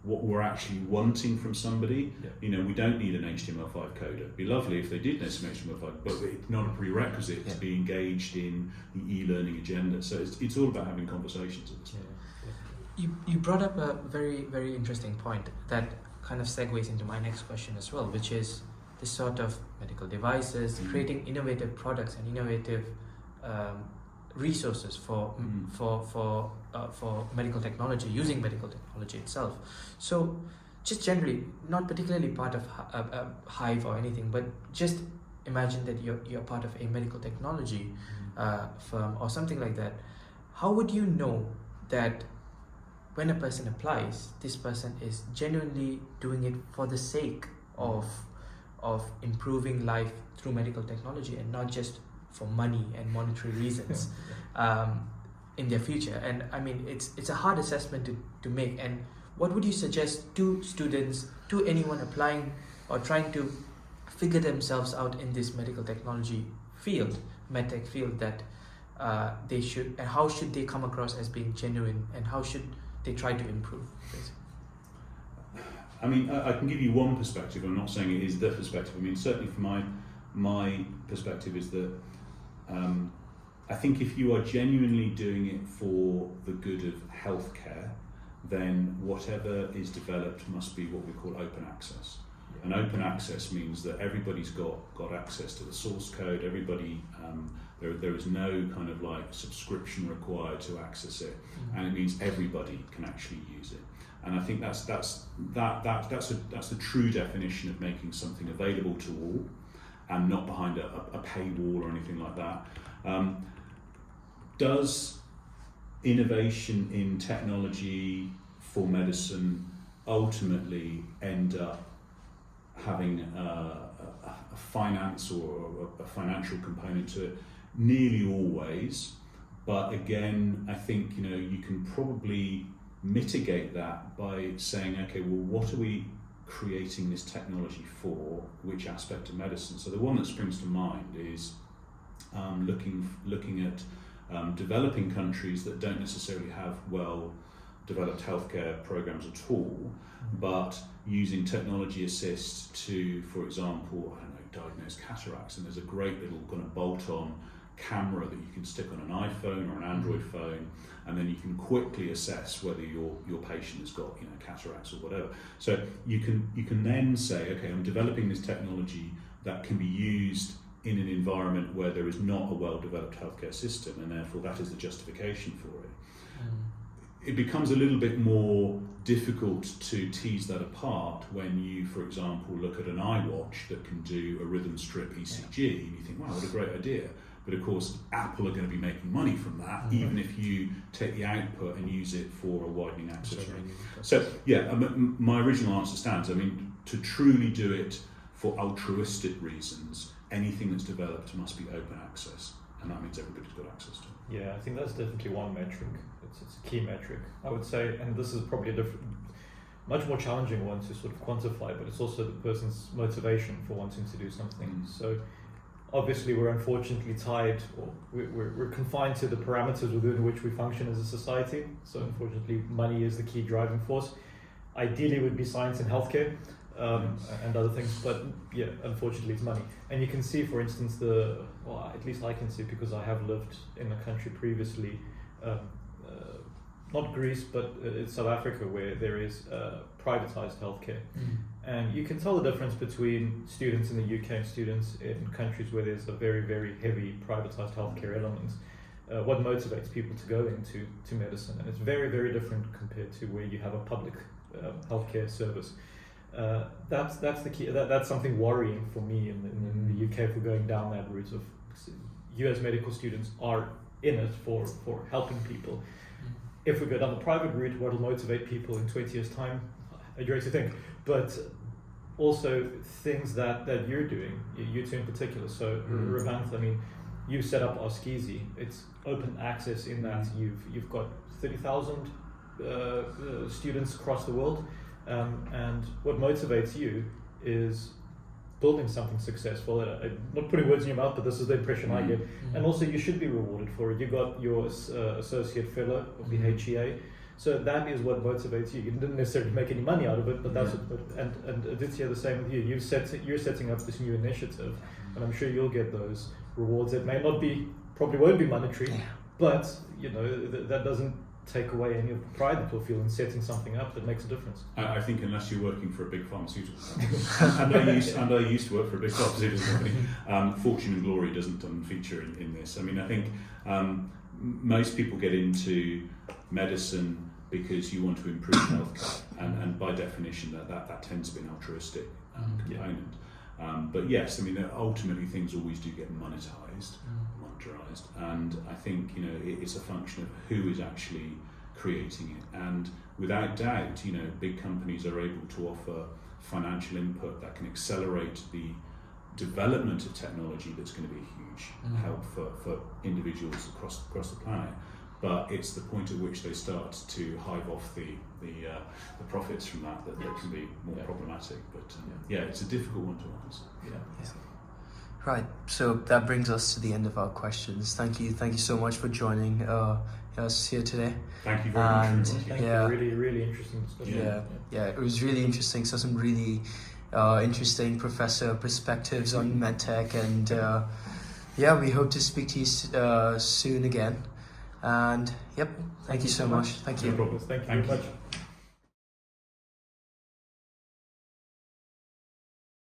we're actually wanting from somebody. We don't need an HTML5 coder. It'd be lovely if they did know some HTML5, but it's not a prerequisite to be engaged in the e-learning agenda. So it's all about having conversations at this point. You brought up a very, very interesting point that kind of segues into my next question as well, which is this sort of medical devices, creating innovative products and innovative resources for medical technology, using medical technology itself. So just generally, not particularly part of HIVE or anything, but just imagine that you're part of a medical technology firm or something like that. How would you know that when a person applies, this person is genuinely doing it for the sake of improving life through medical technology and not just for money and monetary reasons in their future? And I mean, it's a hard assessment to make. And what would you suggest to students, to anyone applying or trying to figure themselves out in this medical technology field, MedTech field, that they should, and how should they come across as being genuine, and how should they try to improve, basically? I mean, I can give you one perspective. I'm not saying it is the perspective. I mean, certainly from my perspective is that I think if you are genuinely doing it for the good of healthcare, then whatever is developed must be what we call open access. And open access means that everybody's got access to the source code. Everybody, there is no kind of like subscription required to access it, and it means everybody can actually use it. And I think that's the true definition of making something available to all, and not behind a paywall or anything like that. Does innovation in technology for medicine ultimately end up having a finance or a financial component to it? Nearly always, but again, I think you can probably mitigate that by saying, okay, well, what are we creating this technology for? Which aspect of medicine? So the one that springs to mind is looking at developing countries that don't necessarily have well-developed healthcare programs at all, but using technology assist to, for example, diagnose cataracts. And there's a great little kind of bolt-on camera that you can stick on an iPhone or an Android phone, and then you can quickly assess whether your patient has got cataracts or whatever. So you can then say, okay, I'm developing this technology that can be used in an environment where there is not a well-developed healthcare system, and therefore that is the justification for it. It becomes a little bit more difficult to tease that apart when you, for example, look at an iWatch that can do a rhythm strip ECG, and you think, wow, what a great idea. But of course, Apple are going to be making money from that, even if you take the output and use it for a widening access rate. So yeah, my original answer stands. I mean, to truly do it for altruistic reasons, anything that's developed must be open access, and that means everybody's got access to it. Yeah, I think that's definitely one metric. It's a key metric, I would say, and this is probably a much more challenging one to sort of quantify, but it's also the person's motivation for wanting to do something. So obviously we're unfortunately tied, or we're confined to the parameters within which we function as a society. So unfortunately money is the key driving force. Ideally it would be science and healthcare and other things, but yeah, unfortunately it's money. And you can see, for instance, at least I can see, because I have lived in a country previously, not Greece, but it's South Africa, where there is privatized healthcare. And you can tell the difference between students in the UK and students in countries where there's a very, very heavy privatized healthcare element. What motivates people to go into medicine, and it's very, very different compared to where you have a public healthcare service. That's the key. That's something worrying for me in the UK if we're going down that route of US medical students are in it for helping people. If we go down the private route, what will motivate people in 20 years' time? I dread to think. But also things that you're doing, you two in particular. So Ravantha, I mean, you set up Askizi. It's open access in that you've got 30,000 students across the world, and what motivates you is building something successful. I'm not putting words in your mouth, but this is the impression I get. And also, you should be rewarded for it. You got your associate fellow of the HEA, so that is what motivates you. You didn't necessarily make any money out of it, but that's what. And Aditya, the same with you. You're setting up this new initiative, and I'm sure you'll get those rewards. It may not be, probably won't be monetary, but you know that doesn't take away any of the pride that you'll feel in setting something up that makes a difference. I think unless you're working for a big pharmaceutical company, and I used to work for a big pharmaceutical company, fortune and glory doesn't feature in this. I mean, I think most people get into medicine because you want to improve healthcare, and by definition that tends to be an altruistic component. But yes, I mean, ultimately things always do get monetized, and I think, you know, it's a function of who is actually creating it. And without doubt, you know, big companies are able to offer financial input that can accelerate the development of technology that's going to be a huge help for individuals across the planet. But it's the point at which they start to hive off the profits from that can be more problematic. But it's a difficult one to answer. Right, so that brings us to the end of our questions. Thank you so much for joining us here today. Thank you very much. Thank you. Really interesting discussion. Yeah, it was really interesting. So some really interesting professor perspectives on MedTech, and we hope to speak to you soon again. And thank you so much. Thank you. No problem. Thank you very much.